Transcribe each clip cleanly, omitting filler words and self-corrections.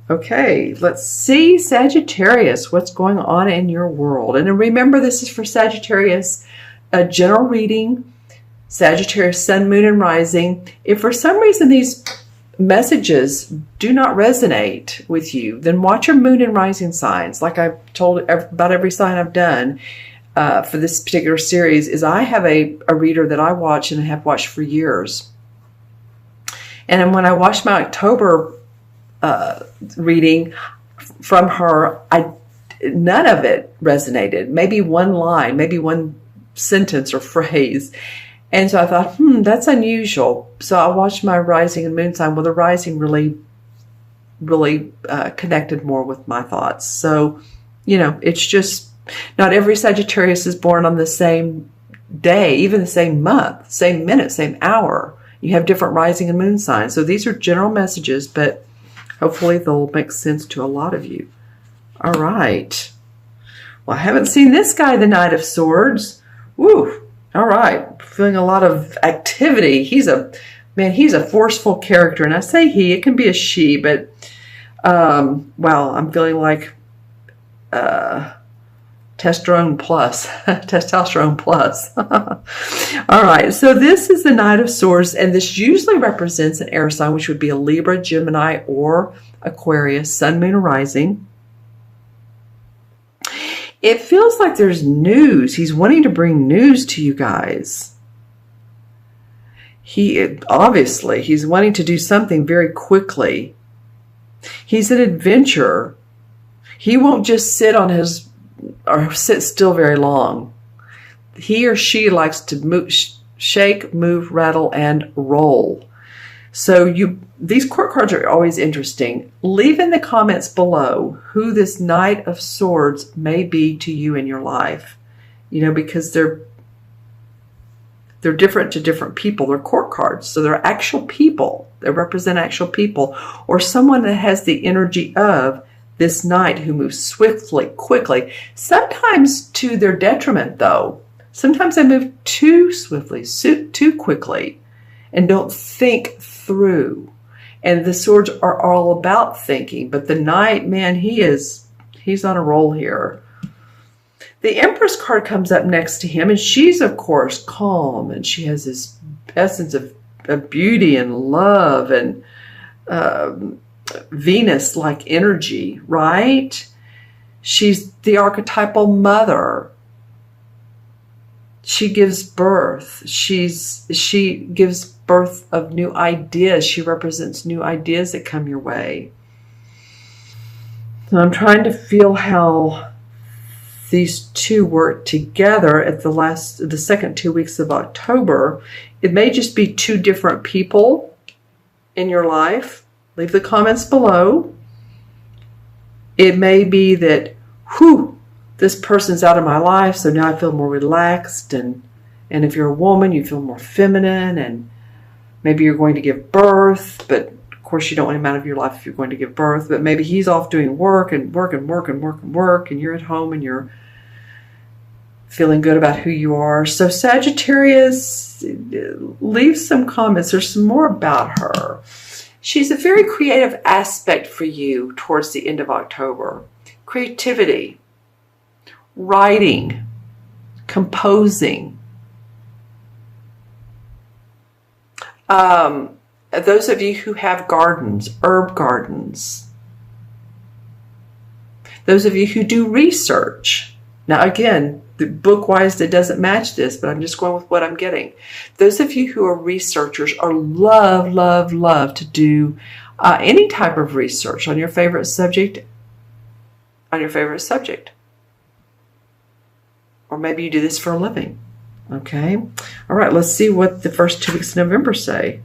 Okay, let's see, Sagittarius, what's going on in your world. And remember, this is for Sagittarius, a general reading, Sagittarius, sun, moon, and rising. If for some reason these messages do not resonate with you, then watch your moon and rising signs. Like I've told about every sign I've done for this particular series, is I have a reader that I watch and have watched for years. And when I watched my October reading from her, none of it resonated. Maybe one line, maybe one sentence or phrase. And so I thought, that's unusual. So I watched my rising and moon sign. Well, the rising really connected more with my thoughts. So, it's just not every Sagittarius is born on the same day, even the same month, same minute, same hour. You have different rising and moon signs. So these are general messages, but hopefully they'll make sense to a lot of you. All right. Well, I haven't seen this guy, the Knight of Swords. Woo. All right. Feeling a lot of activity. He's a forceful character. And I say he, it can be a she, but, I'm feeling like, testosterone plus. All right, so this is the Knight of Swords, and this usually represents an air sign, which would be a Libra, Gemini, or Aquarius, sun, moon, or rising. It feels like there's news. He's wanting to bring news to you guys. He's wanting to do something very quickly. He's an adventurer. He won't just sit still very long. He or she likes to shake, move, rattle, and roll. So these court cards are always interesting. Leave in the comments below who this Knight of Swords may be to you in your life. Because they're different to different people. They're court cards. So they're actual people. They represent actual people, or someone that has the energy of this knight who moves swiftly, quickly, sometimes to their detriment, though. Sometimes they move too swiftly, too quickly, and don't think through. And the swords are all about thinking. But the knight, man, he's on a roll here. The Empress card comes up next to him, and she's, of course, calm, and she has this essence of beauty and love and Venus-like energy, right? She's the archetypal mother. She gives birth. She gives birth of new ideas. She represents new ideas that come your way. So I'm trying to feel how these two work together at the second 2 weeks of October. It may just be two different people in your life. Leave the comments below. It may be that, this person's out of my life, so now I feel more relaxed. And if you're a woman, you feel more feminine, and maybe you're going to give birth, but of course you don't want him out of your life if you're going to give birth. But maybe he's off doing work, and you're at home and you're feeling good about who you are. So Sagittarius, leave some comments. There's some more about her. She's a very creative aspect for you towards the end of October. Creativity, writing, composing. Those of you who have gardens, herb gardens. Those of you who do research. Now again, book-wise, it doesn't match this, but I'm just going with what I'm getting. Those of you who are researchers or love to do any type of research on your favorite subject, Or maybe you do this for a living. Okay. All right, let's see what the first 2 weeks of November say.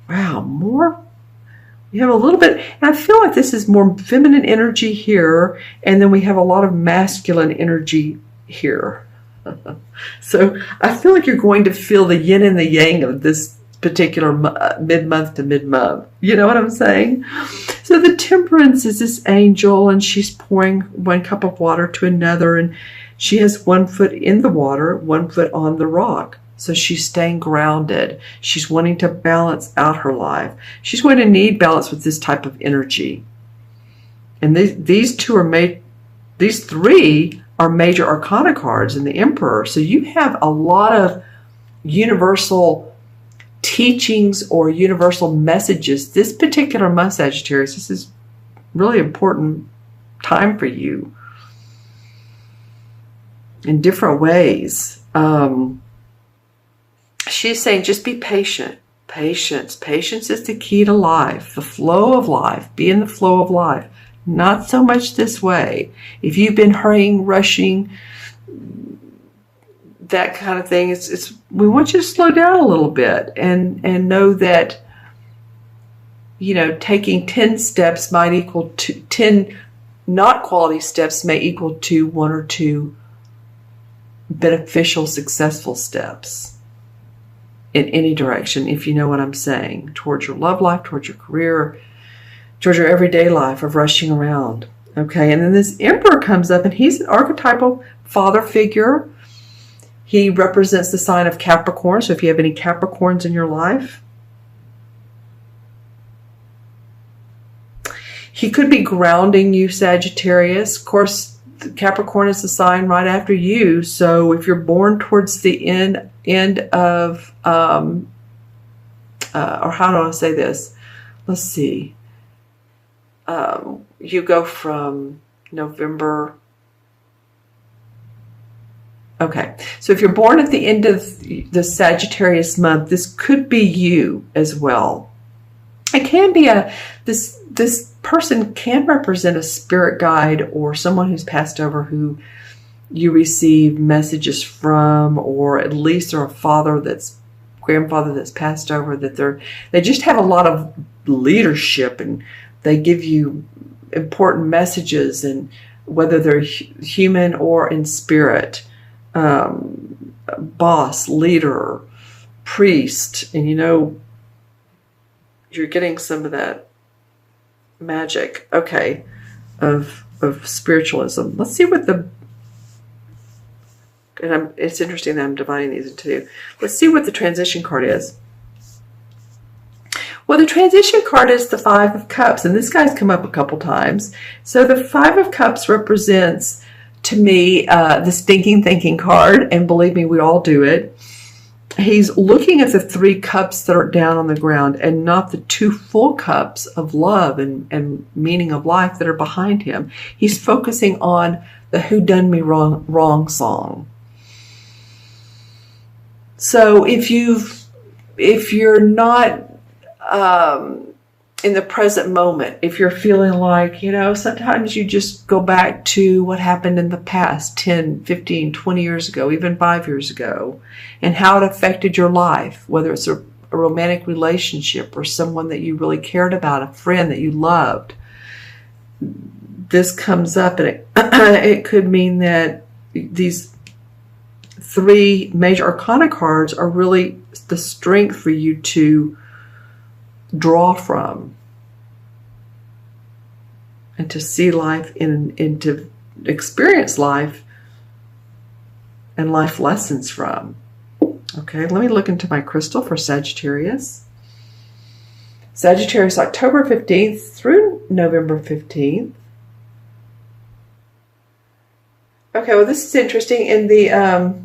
Wow, more. We have a little bit, and I feel like this is more feminine energy here, and then we have a lot of masculine energy here. So I feel like you're going to feel the yin and the yang of this particular mid-month to mid-month. You know what I'm saying? So the Temperance is this angel, and she's pouring one cup of water to another, and she has 1 foot in the water, 1 foot on the rock. So she's staying grounded. She's wanting to balance out her life. She's going to need balance with this type of energy. And these three are major arcana cards in the Emperor. So you have a lot of universal teachings or universal messages. This particular month, Sagittarius, this is really important time for you in different ways. She's saying just be patient. Patience is the key to life, the flow of life. Be in the flow of life. Not so much this way. If you've been hurrying, rushing, that kind of thing, we want you to slow down a little bit and know that, taking 10 steps might equal to 10 not quality steps may equal to 1 or 2 beneficial, successful steps in any direction, if you know what I'm saying, towards your love life, towards your career, towards your everyday life of rushing around. Okay, and then this Emperor comes up, and he's an archetypal father figure. He represents the sign of Capricorn, so if you have any Capricorns in your life, he could be grounding you, Sagittarius. Of course, Capricorn is the sign right after you, so if you're born towards the end of, or how do I say this? Let's see. You go from November. Okay, so if you're born at the end of the Sagittarius month, this could be you as well. It can be this person can represent a spirit guide or someone who's passed over who you receive messages from, or at least they're a grandfather that's passed over, that they just have a lot of leadership and they give you important messages, and whether they're human or in spirit, boss, leader, priest, and you're getting some of that magic, okay, of spiritualism. Let's see what it's interesting that I'm dividing these into two. Let's see what the transition card is. Well, the transition card is the 5 of Cups, and this guy's come up a couple times. So the 5 of Cups represents, to me, the stinking thinking card, and believe me, we all do it. He's looking at the 3 cups that are down on the ground and not the 2 full cups of love and meaning of life that are behind him. He's focusing on the who done me wrong song. So if you're not in the present moment, if you're feeling like, sometimes you just go back to what happened in the past 10, 15, 20 years ago, even 5 years ago, and how it affected your life, whether it's a romantic relationship or someone that you really cared about, a friend that you loved. This comes up, and it could mean that these 3 major arcana cards are really the strength for you to draw from and to see life and to experience life and life lessons from. Okay, let me look into my crystal for Sagittarius. Sagittarius, October 15th through November 15th. Okay, well, this is interesting. In the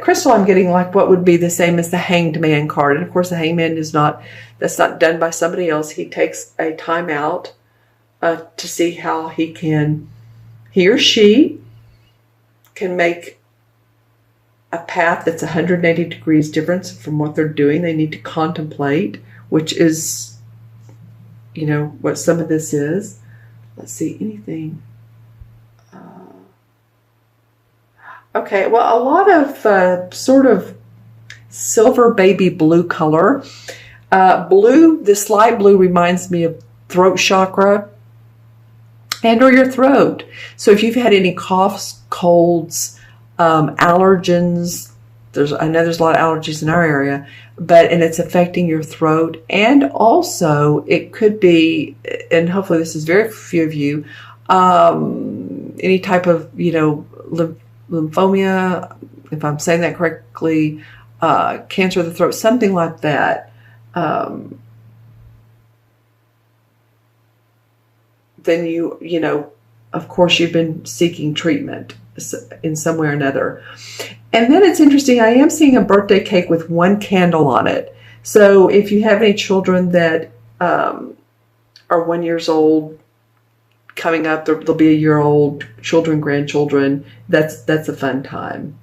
crystal, I'm getting like what would be the same as the Hanged Man card. And of course, the Hanged Man that's not done by somebody else. He takes a time out to see how he or she can make a path that's 180 degrees difference from what they're doing. They need to contemplate, which is, what some of this is. Let's see, anything. Okay, well, a lot of sort of silver baby blue color. Blue, this light blue reminds me of throat chakra and or your throat. So if you've had any coughs, colds, allergens, I know there's a lot of allergies in our area, and it's affecting your throat. And also it could be, and hopefully this is very few of you, any type of, lymphoma, if I'm saying that correctly, cancer of the throat, something like that. then you know, of course, you've been seeking treatment in some way or another. And then it's interesting, I am seeing a birthday cake with one candle on it. So if you have any children that are 1 year old, coming up, there'll be a year old, children, grandchildren, that's a fun time.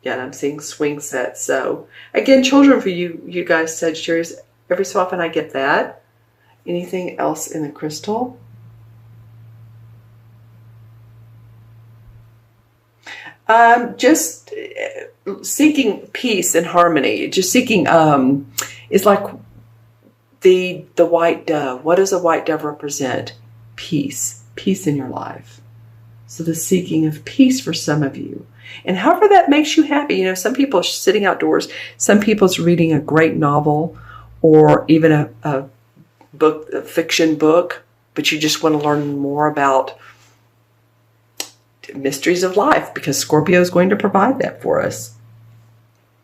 Yeah, and I'm seeing swing sets. So again, children for you guys, Sagittarius, every so often I get that. Anything else in the crystal? Just seeking peace and harmony. Just seeking, it's like the white dove. What does a white dove represent? Peace. Peace in your life. So the seeking of peace for some of you. And however that makes you happy. You know, some people are sitting outdoors. Some people's reading a great novel or even a book, a fiction book. But you just want to learn more about mysteries of life because Scorpio is going to provide that for us.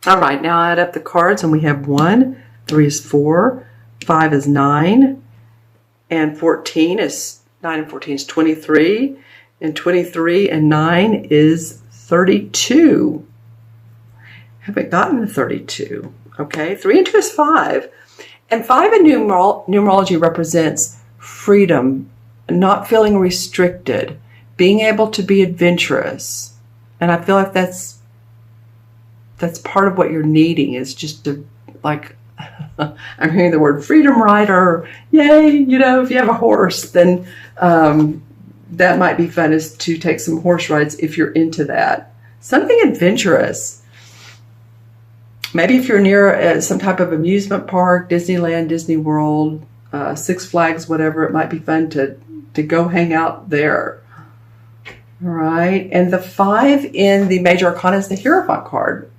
All right, now I add up the cards and we have 1, 3 is 4, 5 is 9, and 14 is 9 and 14 is 23, and 23 and 9 is 32. Haven't gotten to 32. Okay, 3 and 2 is 5, and 5 in numerology represents freedom, not feeling restricted, being able to be adventurous. And I feel like that's part of what you're needing is just to, like, I'm hearing the word freedom rider. Yay, you know, if you have a horse, then that might be fun, is to take some horse rides if you're into that. Something adventurous. Maybe if you're near some type of amusement park, Disneyland, Disney World, Six Flags, whatever, it might be fun to go hang out there. All right, and the 5 in the Major Arcana is the Hierophant card.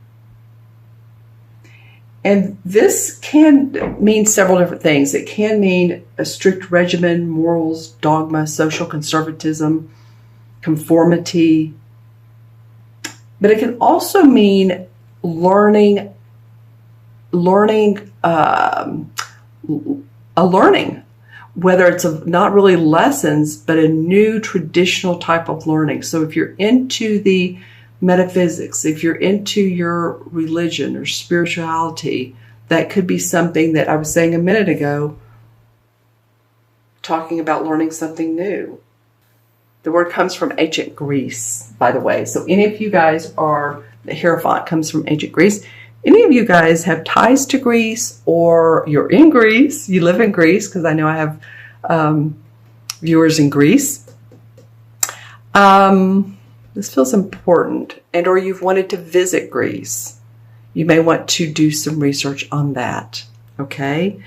And this can mean several different things. It can mean a strict regimen, morals, dogma, social conservatism, conformity. But it can also mean learning, whether it's not really lessons, but a new traditional type of learning. So if you're into the metaphysics, if you're into your religion or spirituality, that could be something that I was saying a minute ago, talking about learning something new. The word comes from ancient Greece, by the way. So any of you guys the Hierophant comes from ancient Greece. Any of you guys have ties to Greece, or you're in Greece, you live in Greece, because I know I have viewers in Greece. This feels important. And or you've wanted to visit Greece. You may want to do some research on that. Okay?